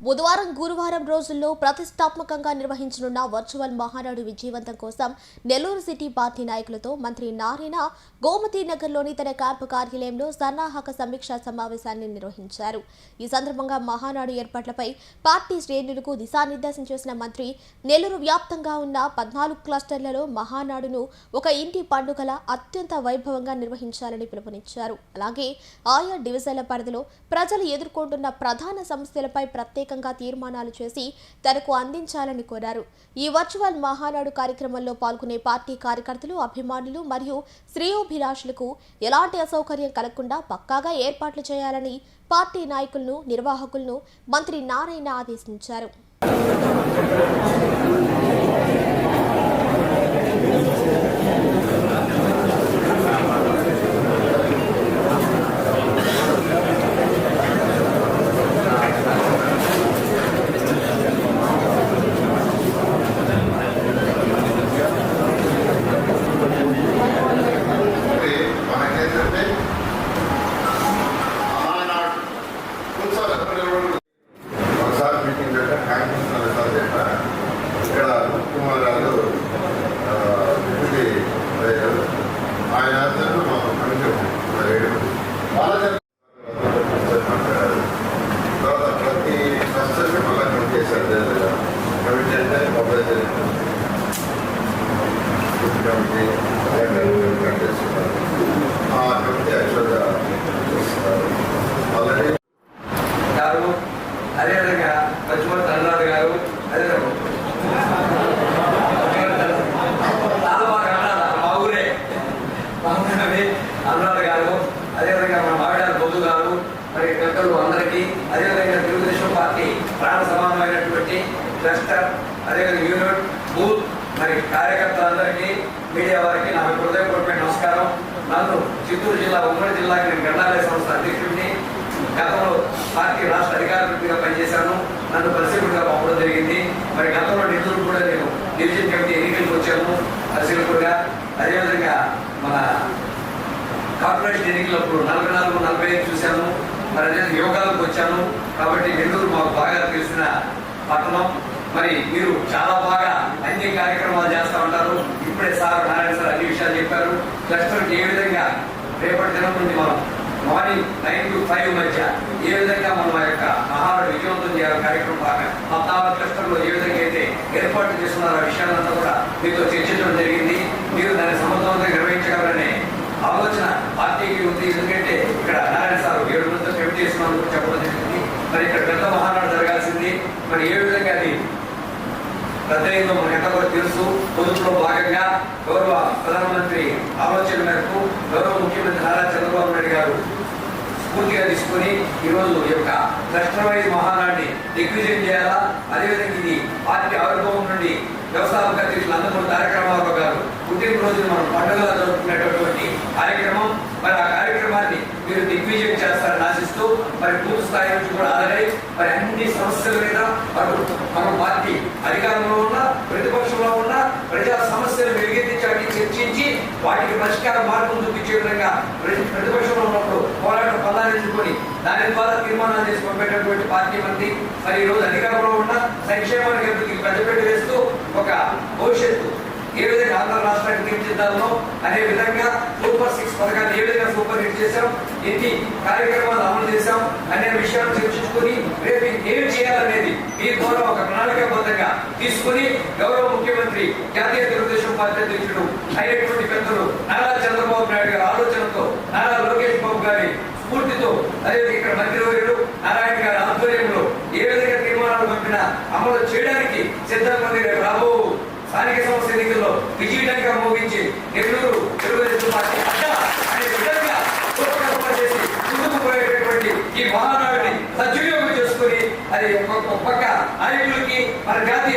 బుధవారం గురువారం రోజుల్లో ప్రతిష్టాత్మకంగా నిర్వహించనున్న వర్చువల్ మహానాడు విజయవంతం కోసం నెల్లూరు సిటీ పార్టీ నాయకులతో మంత్రి నారాయణ గోమతి నగర్లోని తన క్యాంపు కార్యాలయంలో సన్నాహక సమీక్షా సమావేశాన్ని నిర్వహించారు. ఈ సందర్భంగా మహానాడు ఏర్పాట్లపై పార్టీ శ్రేణులకు దిశానిర్దేశం చేసిన మంత్రి నెల్లూరు వ్యాప్తంగా ఉన్న 14 క్లస్టర్లలో మహానాడును ఒక ఇంటి పండుగల అత్యంత వైభవంగా నిర్వహించాలని పిలుపునిచ్చారు. అలాగే ఆయా డివిజన్ల పరిధిలో ప్రజలు ఎదుర్కొంటున్న ప్రధాన సమస్యలపై ప్రత్యేకంగా తీర్మానాలు చేసి తనకు అందించాలని కోరారు. ఈ వర్చువల్ మహానాడు కార్యక్రమంలో పాల్గొనే పార్టీ కార్యకర్తలు, అభిమానులు మరియు శ్రేయోభిలాషులకు ఎలాంటి అసౌకర్యం కలగకుండా పక్కాగా ఏర్పాట్లు చేయాలని పార్టీ నాయకులను, నిర్వాహకులను మంత్రి నారాయణ ఆదేశించారు. అదేవిధంగా పశ్చిమ తమిళనాడు గారు మా ఊరే అన్నాడు గారు, అదేవిధంగా మన మావిడారు బొద్దు గారు, మరి పెద్దలు అందరికీ, అదేవిధంగా తెలుగుదేశం పార్టీ ప్రాణ సమానమైనటువంటి క్లస్టర్, అదేవిధంగా యూనిట్, బూత్, మరి కార్యకర్తలందరికీ, మీడియా వారికి నా హృదయపూర్వక నమస్కారం. నన్ను చిత్తూరు జిల్లా, ఉమ్మడి జిల్లాకి నేను గ్రంథాలయ సంస్థ అధ్యక్షుడిని, గతంలో పార్టీ రాష్ట్ర అధికారులుగా పనిచేశాను. నన్ను పరిశీలకుడిగా పంపడం జరిగింది. మరి గతంలో నిధులు కూడా నేను డివిజన్ కమిటీ ఎన్నికలకు వచ్చాను పరిశీలకుడిగా. అదేవిధంగా మన కార్పొరేషన్ ఎన్నికలప్పుడు 44, 45 చూశాను. మరి అదే యోగాలకు వచ్చాను. కాబట్టి నెల్లూరు మాకు బాగా తెలిసిన పట్టణం. మరి మీరు చాలా బాగా అన్ని కార్యక్రమాలు చేస్తూ ఉంటారు. ఇప్పుడే నారాయణ సార్ అన్ని విషయాలు చెప్పారు. క్లస్టర్కి ఏ విధంగా రేపటి దినం నుండి మనం మార్నింగ్ 9 to 5 మధ్య ఏ విధంగా మనం ఆ యొక్క మహానాడు విజయవంతం చేయాలి కార్యక్రమం బాగా 14 క్లస్టర్లో ఏ విధంగా అయితే ఏర్పాట్లు చేస్తున్నారో ఆ విషయాలంతా కూడా మీతో చర్చించడం జరిగింది. మీరు దాన్ని సమర్థవంతంగా నిర్వహించగలరనే ఆలోచన పార్టీకి ఉంది. ఎందుకంటే ఇక్కడ నారాయణ సార్ 7 మందితో కమిటీ చేస్తున్నాను చెప్పడం జరిగింది. మరి ఇక్కడ పెద్ద మహానాడు జరగాల్సింది. మరి ఏ విధంగా అది ప్రత్యేకంగా మనకంతా కూడా తెలుసు. పొదుపులో భాగంగా గౌరవ ప్రధానమంత్రి ఆలోచన మేరకు గౌరవ ముఖ్యమంత్రి నారా చంద్రబాబు నాయుడు గారు స్ఫూర్తిగా తీసుకుని ఈరోజు ఈ యొక్క క్లస్టర్ వైజ్ మహానాడిని దిగ్విజయం చేయాలా. అదేవిధంగా ఇది పార్టీ ఆవిర్భావం నుండి వ్యవస్థాపక అధ్యక్షులు నందమూరి తారక రామారావు గారు పుట్టినరోజును మనం పండుగగా జరుపుకునేటటువంటి కార్యక్రమం. మరి ఆ కార్యక్రమాన్ని మీరు దిగ్విజయం చేస్తారని ఆశిస్తూ మరి పూర్తి స్థాయి నుంచి కూడా ఆధారై మరి అన్ని సమస్యల మీద మన పార్టీ అధికారంలో ఉన్న, ప్రతిపక్షంలో ఉన్న ప్రజా సమస్యలు వెలుగెత్తించడానికి చర్చించి వాటికి పరిష్కార మార్గం చూపించే విధంగా ప్రతిపక్షంలో ఉన్నప్పుడు పోరాట పదాలించుకొని దాని ద్వారా తీర్మానాలు చేసి పంపేటటువంటి పార్టీ మంది. మరి ఈ రోజు అధికారంలో ఉన్న సంక్షేమానికి అభివృద్ధికి పెద్దపీట వేస్తూ ఒక భవిష్యత్తు ఏ విధంగా ఆంధ్ర రాష్ట్రానికి తీర్చిద్దామో అనే విధంగా సూపర్ 6 పథకాన్ని ఏ విధంగా సూపర్ హిట్ చేశాం, ఎన్ని కార్యక్రమాలు అమలు చేశాం అనే విషయాలు చర్చించుకుని రేపు ఏం చేయాలనేది మీ ద్వారా ఒక ప్రణాళికాబద్ధంగా తీసుకుని గౌరవ ముఖ్యమంత్రి, జాతీయ తెలుగుదేశం పార్టీ అధ్యక్షుడు అయినటువంటి పెద్దలు నారా చంద్రబాబు నాయుడు గారి ఆలోచనతో, నారా లోకేష్ బాబు గారి స్ఫూర్తితో, అదేవిధంగా ఇక్కడ మంత్రివర్యులు నారాయణ గారి ఆధ్వర్యంలో ఏ విధంగా తీర్మానాలు పంపినా అమలు చేయడానికి సిద్ధంగా రేపు రాబో స్థానిక సంస్థ ఎన్నికల్లో విజయంగా మోగించి నెల్లూరు తెలుగుదేశం పార్టీ అనే విధంగా రూపకల్పన చేసి ముందుకు పోయేటటువంటి ఈ మహానాడిని సద్వినియోగం చేసుకుని అది ఒక పక్క నాయకులకి మన జాతీయ